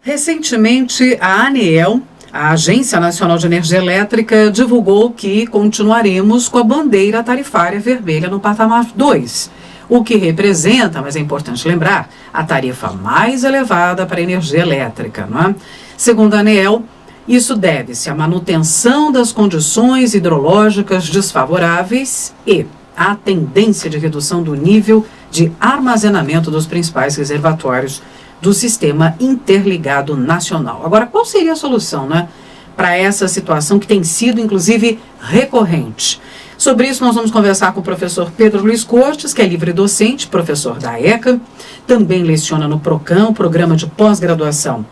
Recentemente, a ANEEL, a Agência Nacional de Energia Elétrica, divulgou que continuaremos com a bandeira tarifária vermelha no patamar 2, o que representa, mas é importante lembrar, a tarifa mais elevada para a energia elétrica, não é? Segundo a ANEEL, isso deve-se à manutenção das condições hidrológicas desfavoráveis e à tendência de redução do nível de armazenamento dos principais reservatórios do Sistema Interligado Nacional. Agora, qual seria a solução, né, para essa situação que tem sido, inclusive, recorrente? Sobre isso, nós vamos conversar com o professor Pedro Luiz Cortes, que é livre docente, professor da ECA, também leciona no PROCAM, Programa de Pós-Graduação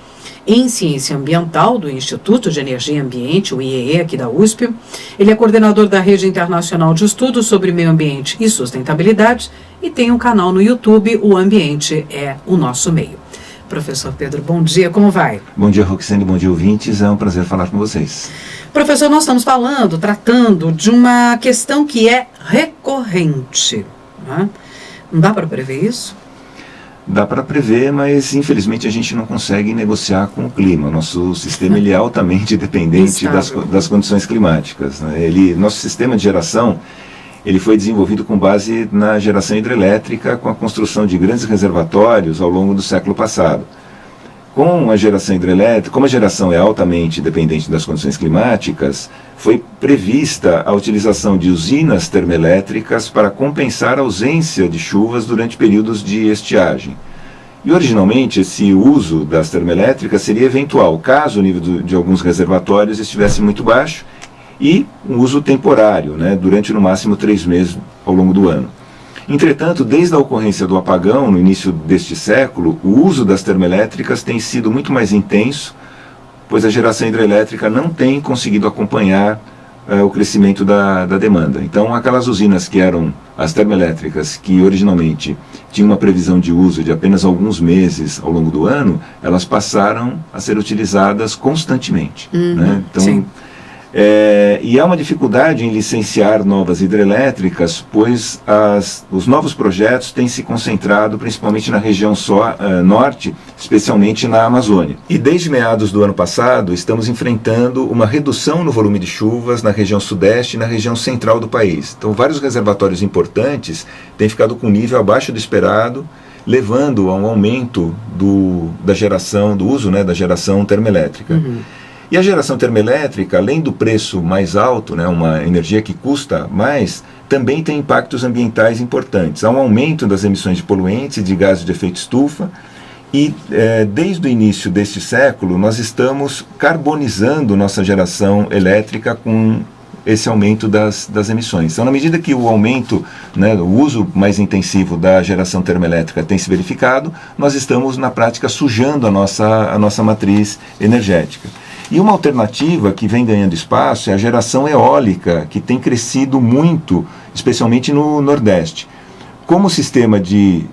em Ciência Ambiental do Instituto de Energia e Ambiente, o IEE, aqui da USP. Ele é coordenador da Rede Internacional de Estudos sobre Meio Ambiente e Sustentabilidade e tem um canal no YouTube, O Ambiente é o Nosso Meio. Professor Pedro, bom dia, como vai? Bom dia, Roxane, bom dia, ouvintes, é um prazer falar com vocês. Professor, nós estamos tratando de uma questão que é recorrente, né? Não dá para prever isso? Dá para prever, mas infelizmente a gente não consegue negociar com o clima. Nosso sistema ele é altamente dependente das condições climáticas, né? Nosso sistema de geração ele foi desenvolvido com base na geração hidrelétrica, com a construção de grandes reservatórios ao longo do século passado. Com a geração hidrelétrica, como a geração é altamente dependente das condições climáticas, foi prevista a utilização de usinas termoelétricas para compensar a ausência de chuvas durante períodos de estiagem. E originalmente esse uso das termoelétricas seria eventual, caso o nível de alguns reservatórios estivesse muito baixo, e um uso temporário, né, durante no máximo 3 meses ao longo do ano. Entretanto, desde a ocorrência do apagão, no início deste século, o uso das termoelétricas tem sido muito mais intenso, pois a geração hidrelétrica não tem conseguido acompanhar o crescimento da demanda. Então, aquelas usinas que eram as termoelétricas, que originalmente tinham uma previsão de uso de apenas alguns meses ao longo do ano, elas passaram a ser utilizadas constantemente. Né? Então, sim. E há uma dificuldade em licenciar novas hidrelétricas, pois os novos projetos têm se concentrado principalmente na região norte, especialmente na Amazônia. E desde meados do ano passado, estamos enfrentando uma redução no volume de chuvas na região sudeste e na região central do país. Então, vários reservatórios importantes têm ficado com nível abaixo do esperado, levando a um aumento da geração, do uso, né, da geração termoelétrica. E a geração termoelétrica, além do preço mais alto, né, uma energia que custa mais, também tem impactos ambientais importantes. Há um aumento das emissões de poluentes e de gases de efeito estufa e desde o início deste século nós estamos carbonizando nossa geração elétrica com esse aumento das emissões. Então, na medida que o aumento, né, o uso mais intensivo da geração termoelétrica tem se verificado, nós estamos, na prática, sujando a nossa matriz energética. E uma alternativa que vem ganhando espaço é a geração eólica, que tem crescido muito, especialmente no Nordeste. Como o sistema de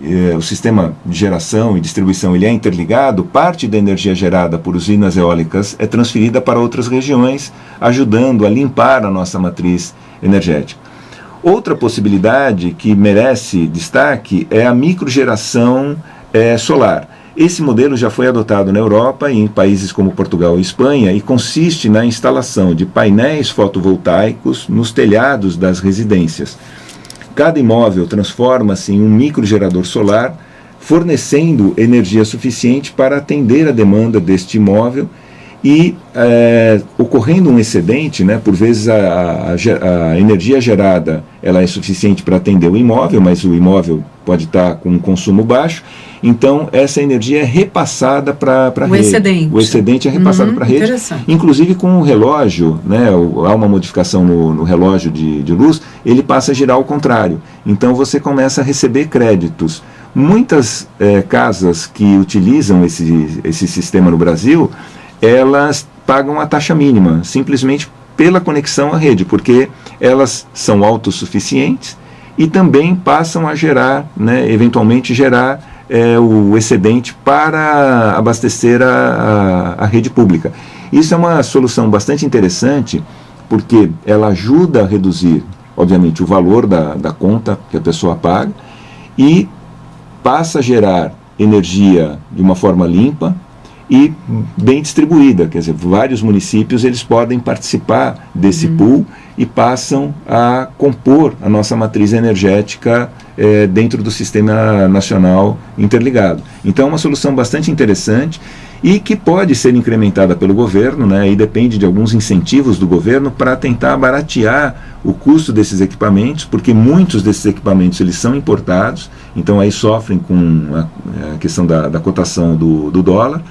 geração e distribuição ele é interligado, parte da energia gerada por usinas eólicas é transferida para outras regiões, ajudando a limpar a nossa matriz energética. Outra possibilidade que merece destaque é a microgeração solar. Esse modelo já foi adotado na Europa e em países como Portugal e Espanha e consiste na instalação de painéis fotovoltaicos nos telhados das residências. Cada imóvel transforma-se em um microgerador solar, fornecendo energia suficiente para atender a demanda deste imóvel e ocorrendo um excedente, né, por vezes a energia gerada ela é suficiente para atender o imóvel, mas o imóvel pode estar com um consumo baixo, então essa energia é repassada para a rede. Excedente. O excedente é repassado para a rede, inclusive com o relógio, né, há uma modificação no relógio de luz, ele passa a girar ao contrário, então você começa a receber créditos. Muitas casas que utilizam esse sistema no Brasil, elas pagam a taxa mínima, simplesmente pela conexão à rede, porque elas são autossuficientes e também passam a gerar, né, eventualmente gerar o excedente para abastecer a rede pública. Isso é uma solução bastante interessante, porque ela ajuda a reduzir, obviamente, o valor da conta que a pessoa paga e passa a gerar energia de uma forma limpa e bem distribuída, quer dizer, vários municípios eles podem participar desse pool e passam a compor a nossa matriz energética dentro do Sistema Nacional Interligado. Então é uma solução bastante interessante e que pode ser incrementada pelo governo, né, e depende de alguns incentivos do governo para tentar baratear o custo desses equipamentos, porque muitos desses equipamentos eles são importados, então aí sofrem com a questão da cotação do dólar.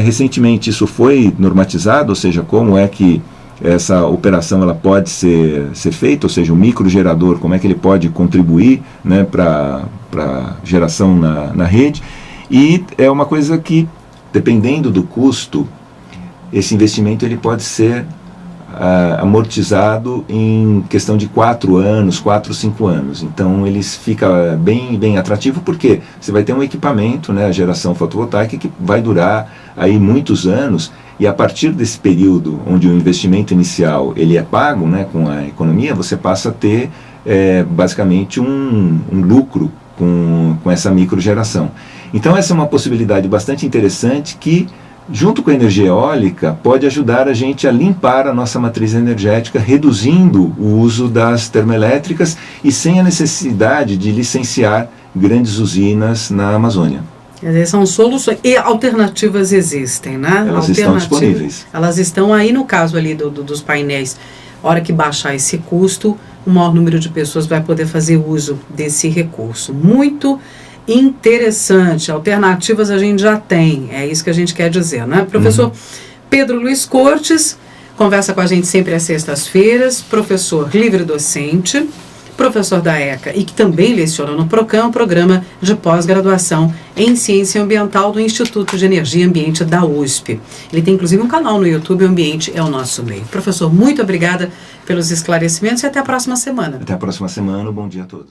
Recentemente isso foi normatizado, ou seja, como é que essa operação ela pode ser feita, ou seja, o microgerador, como é que ele pode contribuir, né, para geração na rede, e é uma coisa que, dependendo do custo, esse investimento ele pode ser amortizado em questão de 4 anos, 4, 5 anos. Então ele fica bem atrativo, porque você vai ter um equipamento, né, a geração fotovoltaica, que vai durar aí muitos anos, e a partir desse período onde o investimento inicial ele é pago, né, com a economia, você passa a ter basicamente um lucro com essa microgeração. Então essa é uma possibilidade bastante interessante que, junto com a energia eólica, pode ajudar a gente a limpar a nossa matriz energética, reduzindo o uso das termoelétricas e sem a necessidade de licenciar grandes usinas na Amazônia. Quer dizer, são soluções e alternativas existem, né? Elas estão disponíveis. Elas estão aí, no caso ali dos painéis. A hora que baixar esse custo, o maior número de pessoas vai poder fazer uso desse recurso. Muito interessante. Alternativas a gente já tem, é isso que a gente quer dizer, né? Professor Pedro Luiz Cortes conversa com a gente sempre às sextas-feiras, professor livre docente, professor da ECA e que também leciona no PROCAM, o programa de pós-graduação em Ciência Ambiental do Instituto de Energia e Ambiente da USP. Ele tem inclusive um canal no YouTube, O Ambiente é o Nosso Meio. Professor, muito obrigada pelos esclarecimentos e até a próxima semana. Até a próxima semana, bom dia a todos.